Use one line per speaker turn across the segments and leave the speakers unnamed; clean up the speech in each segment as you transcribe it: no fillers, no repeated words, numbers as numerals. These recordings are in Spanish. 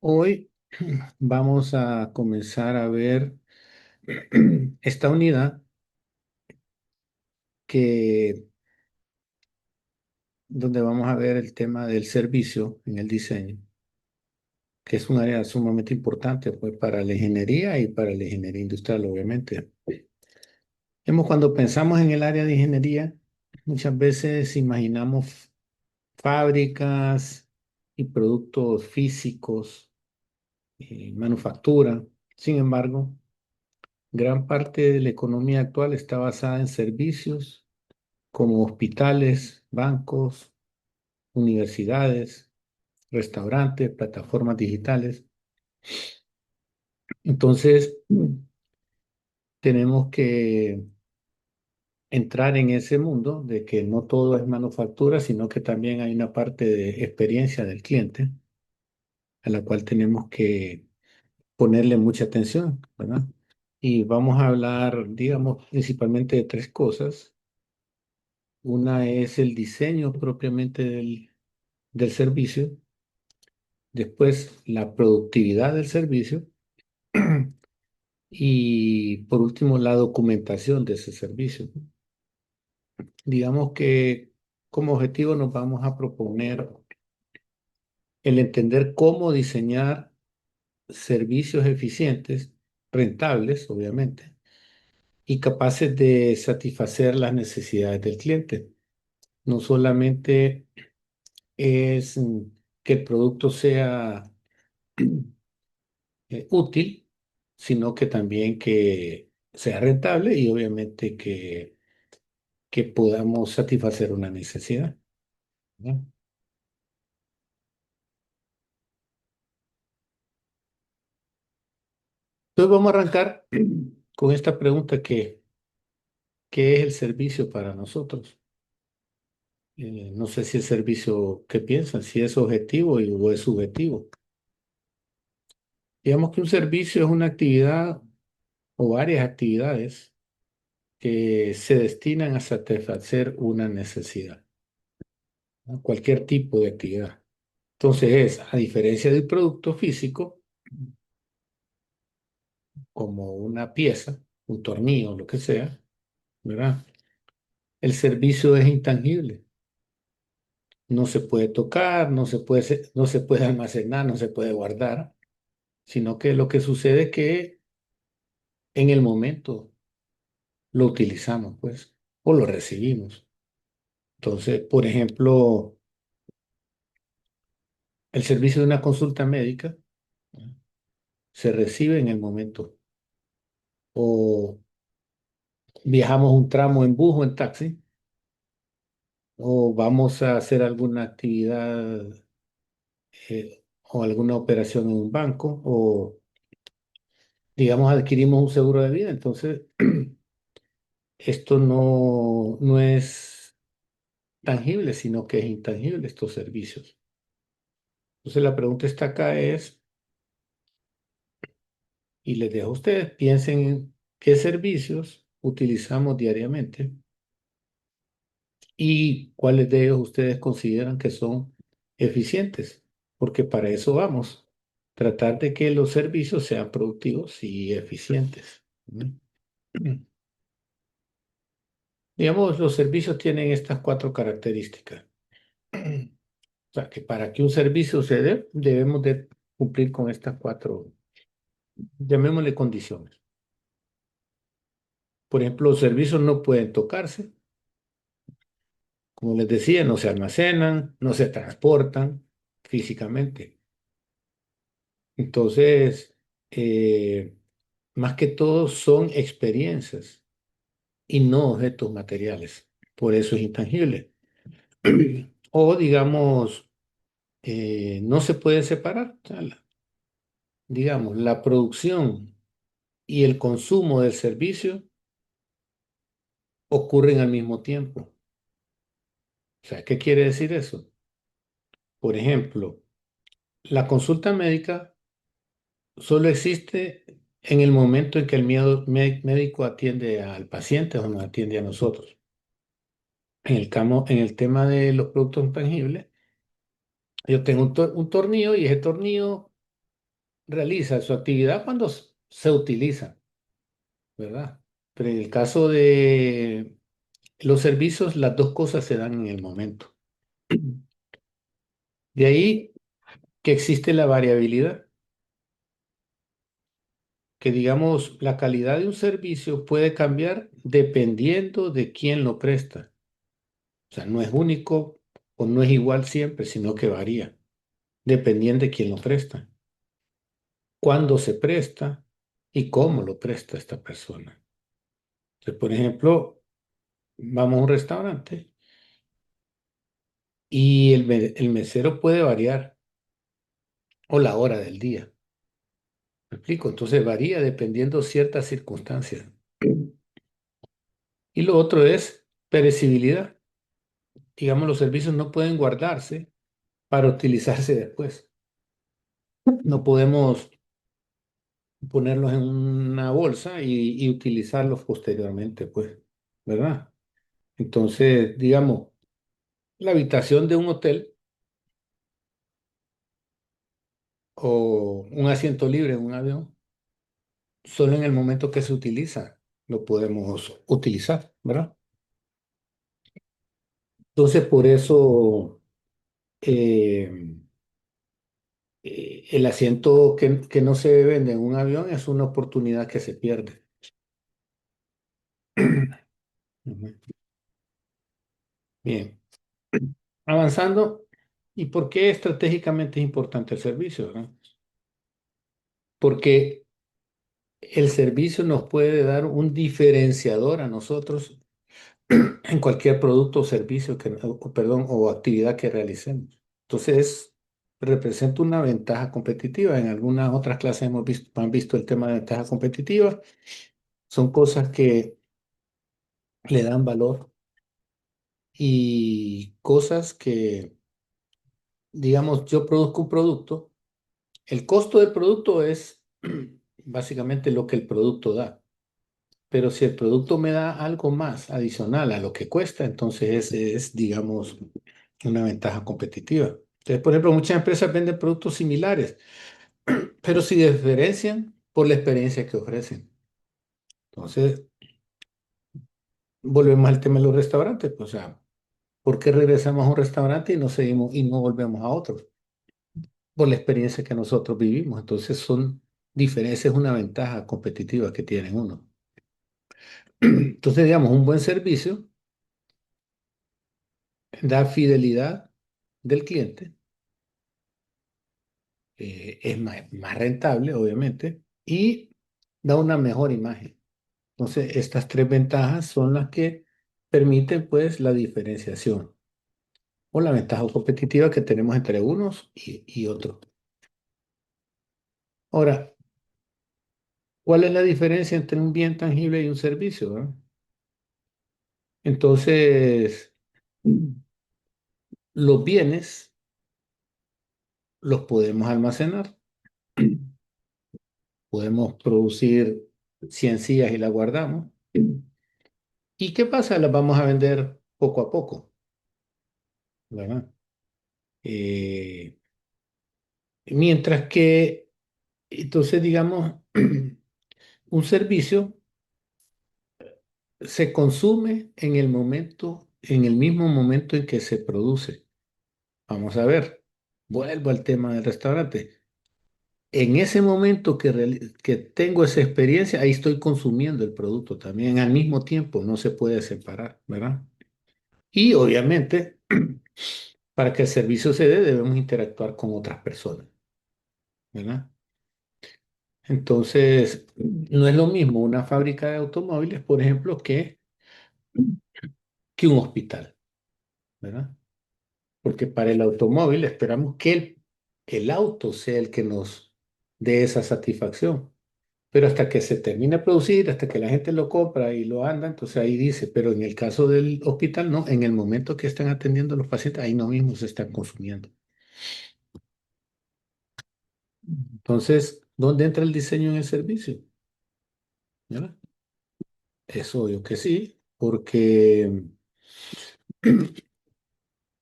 Hoy vamos a comenzar a ver esta unidad que donde vamos a ver el tema del servicio en el diseño, que es un área sumamente importante pues, para la ingeniería y para la ingeniería industrial, obviamente. Cuando pensamos en el área de ingeniería, muchas veces imaginamos fábricas y productos físicos, manufactura. Sin embargo, gran parte de la economía actual está basada en servicios como hospitales, bancos, universidades, restaurantes, plataformas digitales. Entonces, tenemos que entrar en ese mundo de que no todo es manufactura, sino que también hay una parte de experiencia del cliente a la cual tenemos que ponerle mucha atención, ¿verdad? Y vamos a hablar, digamos, principalmente de tres cosas. Una es el diseño propiamente del servicio, después la productividad del servicio y por último la documentación de ese servicio. Digamos que como objetivo nos vamos a proponer el entender cómo diseñar servicios eficientes, rentables, obviamente, y capaces de satisfacer las necesidades del cliente. No solamente es que el producto sea útil, sino que también que sea rentable y obviamente que podamos satisfacer una necesidad, ¿no? Entonces vamos a arrancar con esta pregunta ¿qué es el servicio para nosotros? No sé si el servicio, ¿qué piensan? Si es objetivo o es subjetivo. Digamos que un servicio es una actividad o varias actividades que se destinan a satisfacer una necesidad, ¿no? Cualquier tipo de actividad. Entonces es, a diferencia del producto físico, como una pieza, un tornillo, lo que sea, ¿verdad? El servicio es intangible. No se puede tocar, no se puede almacenar, no se puede guardar, sino que lo que sucede es que en el momento lo utilizamos, pues, o lo recibimos. Entonces, por ejemplo, el servicio de una consulta médica, ¿no? Se recibe en el momento. O viajamos un tramo en bus o en taxi, o vamos a hacer alguna actividad o alguna operación en un banco, o digamos adquirimos un seguro de vida. Entonces, esto no es tangible, sino que es intangible estos servicios. Entonces, la pregunta está acá es, y les dejo a ustedes, piensen en qué servicios utilizamos diariamente y cuáles de ellos ustedes consideran que son eficientes, porque para eso vamos, tratar de que los servicios sean productivos y eficientes, ¿no? Digamos, los servicios tienen estas cuatro características. O sea, que para que un servicio se dé, debemos de cumplir con estas cuatro, llamémosle condiciones. Por ejemplo, los servicios no pueden tocarse. Como les decía, no se almacenan, no se transportan físicamente. Entonces, eh, más que todo son experiencias y no objetos materiales. Por eso es intangible. O digamos, no se puede separar. O sea, digamos, la producción y el consumo del servicio ocurren al mismo tiempo. O sea, ¿qué quiere decir eso? Por ejemplo, la consulta médica solo existe en el momento en que el médico atiende al paciente o nos atiende a nosotros. En el tema de los productos intangibles, yo tengo un tornillo y ese tornillo realiza su actividad cuando se utiliza, ¿verdad? Pero en el caso de los servicios, las dos cosas se dan en el momento. De ahí que existe la variabilidad, que digamos, la calidad de un servicio puede cambiar dependiendo de quién lo presta. O sea, no es único o no es igual siempre, sino que varía, dependiendo de quién lo presta, cuándo se presta y cómo lo presta esta persona. Entonces, por ejemplo, vamos a un restaurante y el mesero puede variar o la hora del día. ¿Me explico? Entonces varía dependiendo ciertas circunstancias. Y lo otro es perecibilidad. Digamos, los servicios no pueden guardarse para utilizarse después. No podemos ponerlos en una bolsa y utilizarlos posteriormente, pues, ¿verdad? Entonces, digamos, la habitación de un hotel o un asiento libre en un avión, solo en el momento que se utiliza lo podemos utilizar, ¿verdad? Entonces, por eso eh, el asiento que no se vende en un avión es una oportunidad que se pierde. Ujú. Bien, avanzando. ¿Y por qué estratégicamente es importante el servicio, no? Porque el servicio nos puede dar un diferenciador a nosotros en cualquier producto o servicio perdón, o actividad que realicemos. Entonces, representa una ventaja competitiva. En algunas otras clases hemos visto, han visto el tema de ventaja competitiva. Son cosas que le dan valor y cosas que, digamos, yo produzco un producto, el costo del producto es básicamente lo que el producto da, pero si el producto me da algo más adicional a lo que cuesta, entonces es, digamos, una ventaja competitiva. Entonces, por ejemplo, muchas empresas venden productos similares, pero se diferencian por la experiencia que ofrecen. Entonces, volvemos al tema de los restaurantes, pues, o sea, ¿por qué regresamos a un restaurante y no seguimos y no volvemos a otro? Por la experiencia que nosotros vivimos. Entonces son diferencias, es una ventaja competitiva que tiene uno. Entonces, digamos, un buen servicio da fidelidad del cliente, es más rentable, obviamente, y da una mejor imagen. Entonces, estas tres ventajas son las que permiten, pues, la diferenciación o la ventaja competitiva que tenemos entre unos y otros. Ahora, ¿cuál es la diferencia entre un bien tangible y un servicio, verdad? Entonces, los bienes los podemos almacenar, podemos producir 100 sillas y las guardamos. ¿Y qué pasa? Las vamos a vender poco a poco, ¿verdad? Eh, mientras que, entonces, digamos, un servicio se consume en el momento, en el mismo momento en que se produce. Vamos a ver, vuelvo al tema del restaurante. En ese momento que tengo esa experiencia, ahí estoy consumiendo el producto también al mismo tiempo, no se puede separar, ¿verdad? Y obviamente, para que el servicio se dé, debemos interactuar con otras personas, ¿verdad? Entonces, no es lo mismo una fábrica de automóviles, por ejemplo, que un hospital, ¿verdad? Porque para el automóvil esperamos que el auto sea el que nos dé esa satisfacción. Pero hasta que se termine de producir, hasta que la gente lo compra y lo anda, entonces ahí dice, pero en el caso del hospital, no, en el momento que están atendiendo a los pacientes, ahí no mismo se están consumiendo. Entonces, ¿dónde entra el diseño en el servicio? ¿Verdad? Es obvio que sí, porque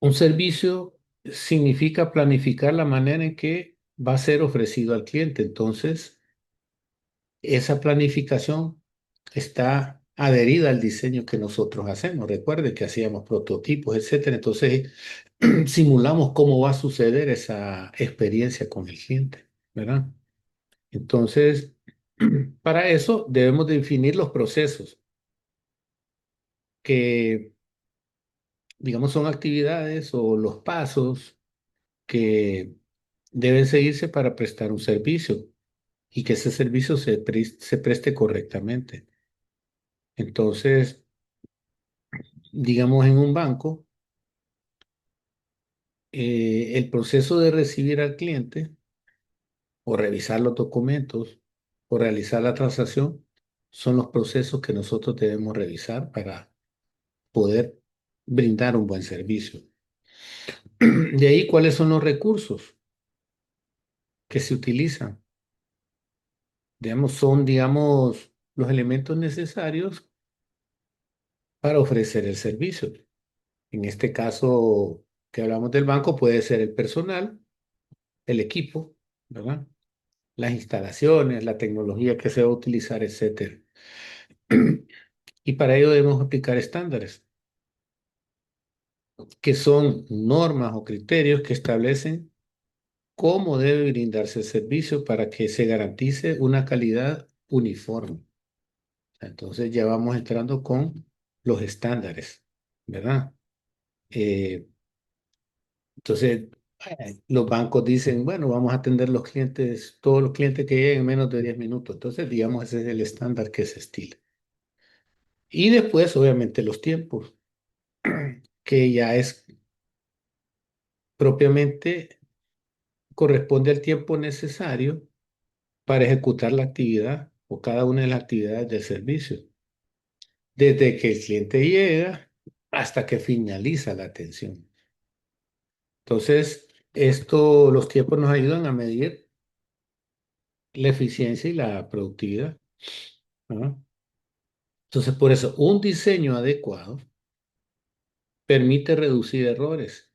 un servicio significa planificar la manera en que va a ser ofrecido al cliente. Entonces, esa planificación está adherida al diseño que nosotros hacemos. Recuerde que hacíamos prototipos, etcétera. Entonces, simulamos cómo va a suceder esa experiencia con el cliente, ¿verdad? Entonces, para eso debemos definir los procesos que, digamos, son actividades o los pasos que deben seguirse para prestar un servicio y que ese servicio se preste correctamente. Entonces, digamos, en un banco, el proceso de recibir al cliente o revisar los documentos o realizar la transacción son los procesos que nosotros debemos revisar para poder brindar un buen servicio. De ahí, ¿cuáles son los recursos que se utilizan? Digamos, son, digamos, los elementos necesarios para ofrecer el servicio. En este caso que hablamos del banco, puede ser el personal, el equipo, ¿verdad? Las instalaciones, la tecnología que se va a utilizar, etcétera. Y para ello debemos aplicar estándares, que son normas o criterios que establecen cómo debe brindarse el servicio para que se garantice una calidad uniforme. Entonces ya vamos entrando con los estándares, ¿verdad? Eh, entonces, los bancos dicen, bueno, vamos a atender los clientes, todos los clientes que lleguen en menos de 10 minutos. Entonces, digamos, ese es el estándar que se estila. Y después, obviamente, los tiempos, que ya es propiamente, corresponde al tiempo necesario para ejecutar la actividad o cada una de las actividades del servicio, desde que el cliente llega hasta que finaliza la atención. Entonces, los tiempos nos ayudan a medir la eficiencia y la productividad, ¿no? Entonces, por eso, un diseño adecuado permite reducir errores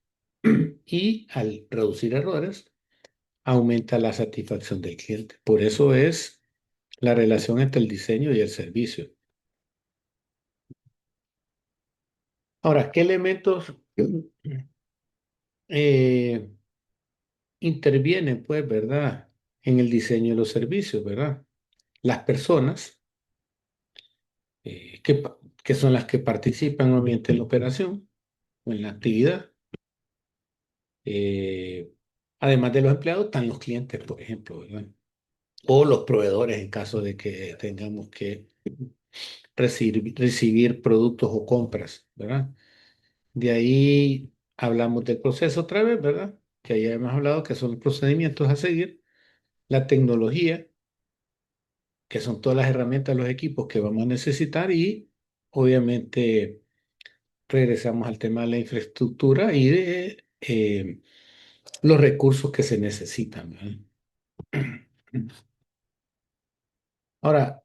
y al reducir errores, aumenta la satisfacción del cliente. Por eso es la relación entre el diseño y el servicio. Ahora, ¿qué elementos eh, intervienen, pues, verdad, en el diseño de los servicios, verdad? Las personas, que son las que participan obviamente en la operación o en la actividad. Eh, Además de los empleados, están los clientes, por ejemplo, ¿verdad? O los proveedores en caso de que tengamos que recibir productos o compras, ¿verdad? De ahí hablamos del proceso otra vez, ¿verdad? Que ya hemos hablado que son los procedimientos a seguir, la tecnología, que son todas las herramientas, los equipos que vamos a necesitar y obviamente regresamos al tema de la infraestructura y de los recursos que se necesitan, ¿verdad? Ahora,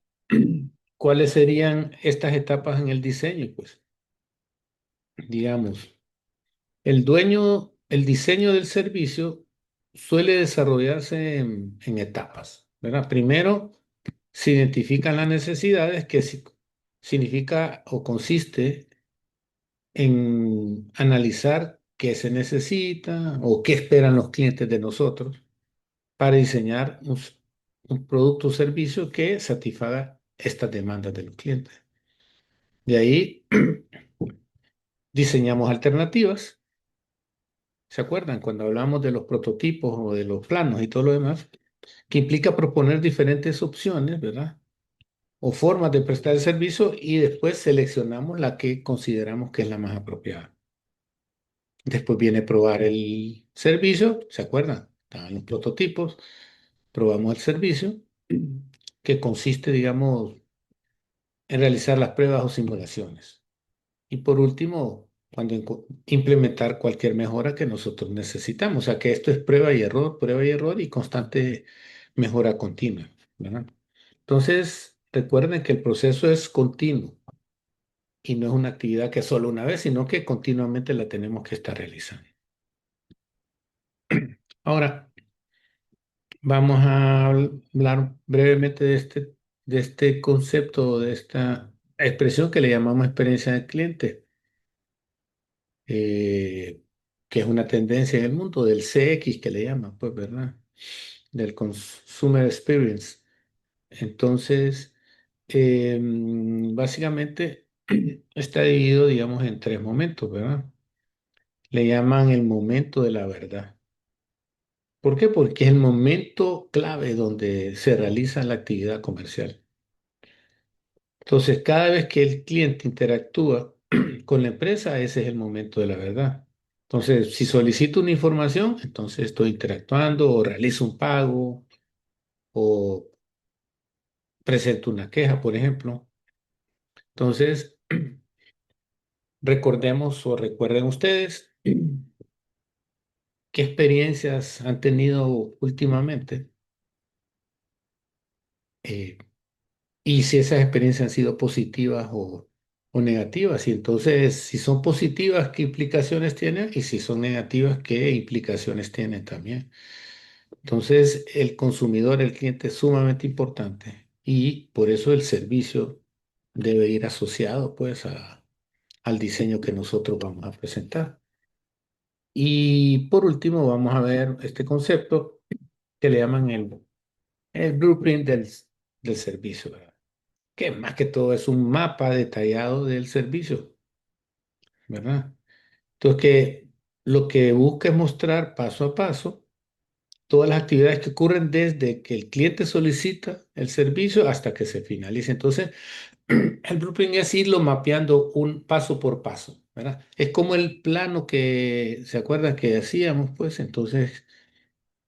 ¿cuáles serían estas etapas en el diseño? Pues, digamos, el diseño del servicio suele desarrollarse en etapas, ¿verdad? Primero, se identifican las necesidades, que significa o consiste en analizar qué se necesita o qué esperan los clientes de nosotros para diseñar un producto o servicio que satisfaga estas demandas de los clientes. De ahí diseñamos alternativas. ¿Se acuerdan? Cuando hablamos de los prototipos o de los planos y todo lo demás, que implica proponer diferentes opciones, ¿verdad? O formas de prestar el servicio y después seleccionamos la que consideramos que es la más apropiada. Después viene probar el servicio, ¿se acuerdan? Estaban los prototipos, probamos el servicio, que consiste, digamos, en realizar las pruebas o simulaciones. Y por último, cuando implementar cualquier mejora que nosotros necesitamos. O sea que esto es prueba y error y constante mejora continua, ¿verdad? Entonces, recuerden que el proceso es continuo y no es una actividad que solo una vez, sino que continuamente la tenemos que estar realizando. Ahora, Vamos a hablar brevemente de este concepto, de esta expresión que le llamamos experiencia del cliente, eh, que es una tendencia en el mundo del CX que le llaman, pues, ¿verdad? Del Consumer Experience. Entonces, básicamente está dividido, digamos, en tres momentos, ¿verdad? Le llaman el momento de la verdad. ¿Por qué? Porque es el momento clave donde se realiza la actividad comercial. Entonces, cada vez que el cliente interactúa con la empresa, ese es el momento de la verdad. Entonces, si solicito una información, entonces estoy interactuando o realizo un pago o presento una queja, por ejemplo. Entonces, recordemos o recuerden ustedes qué experiencias han tenido últimamente, eh, y si esas experiencias han sido positivas o negativas. Y entonces, si son positivas, ¿qué implicaciones tienen? Y si son negativas, ¿qué implicaciones tienen también? Entonces, el consumidor, el cliente es sumamente importante y por eso el servicio debe ir asociado pues al diseño que nosotros vamos a presentar. Y por último, vamos a ver este concepto que le llaman el blueprint del servicio, ¿verdad? Que más que todo es un mapa detallado del servicio, ¿verdad? Entonces, que lo que busca es mostrar paso a paso todas las actividades que ocurren desde que el cliente solicita el servicio hasta que se finalice. Entonces, el blueprint es irlo mapeando un paso por paso, ¿verdad? Es como el plano que, ¿se acuerdan que hacíamos? Pues entonces,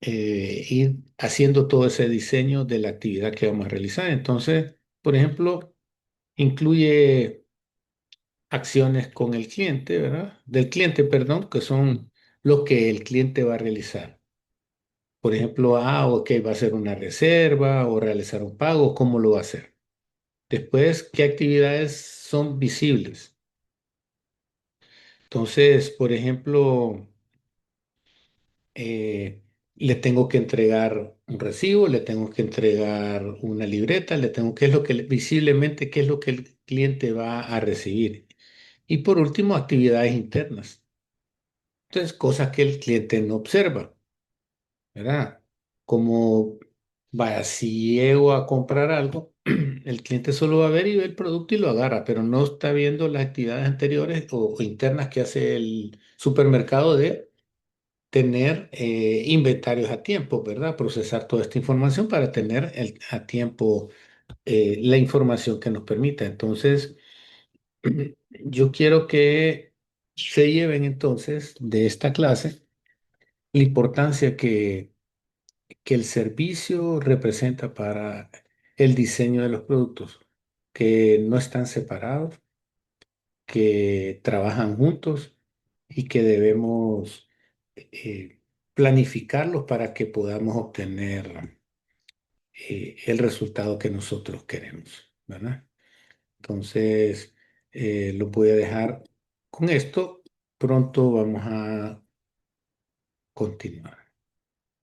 ir haciendo todo ese diseño de la actividad que vamos a realizar. Entonces, por ejemplo, incluye acciones con el cliente, ¿verdad? Del cliente, perdón, que son lo que el cliente va a realizar. Por ejemplo, ok, va a hacer una reserva o realizar un pago, ¿cómo lo va a hacer? Después, ¿qué actividades son visibles? Entonces, por ejemplo, eh, le tengo que entregar un recibo, le tengo que entregar una libreta, le tengo, ¿qué es lo que visiblemente, qué es lo que el cliente va a recibir? Y por último, actividades internas. Entonces, cosas que el cliente no observa, ¿verdad? Como, vaya, si llego a comprar algo, el cliente solo va a ver y ve el producto y lo agarra, pero no está viendo las actividades anteriores o internas que hace el supermercado de tener inventarios a tiempo, ¿verdad? Procesar toda esta información para tener a tiempo la información que nos permita. Entonces, yo quiero que se lleven entonces de esta clase la importancia que el servicio representa para el diseño de los productos, que no están separados, que trabajan juntos y que debemos planificarlos para que podamos obtener el resultado que nosotros queremos, ¿verdad? Entonces, lo voy a dejar con esto. Pronto vamos a continuar.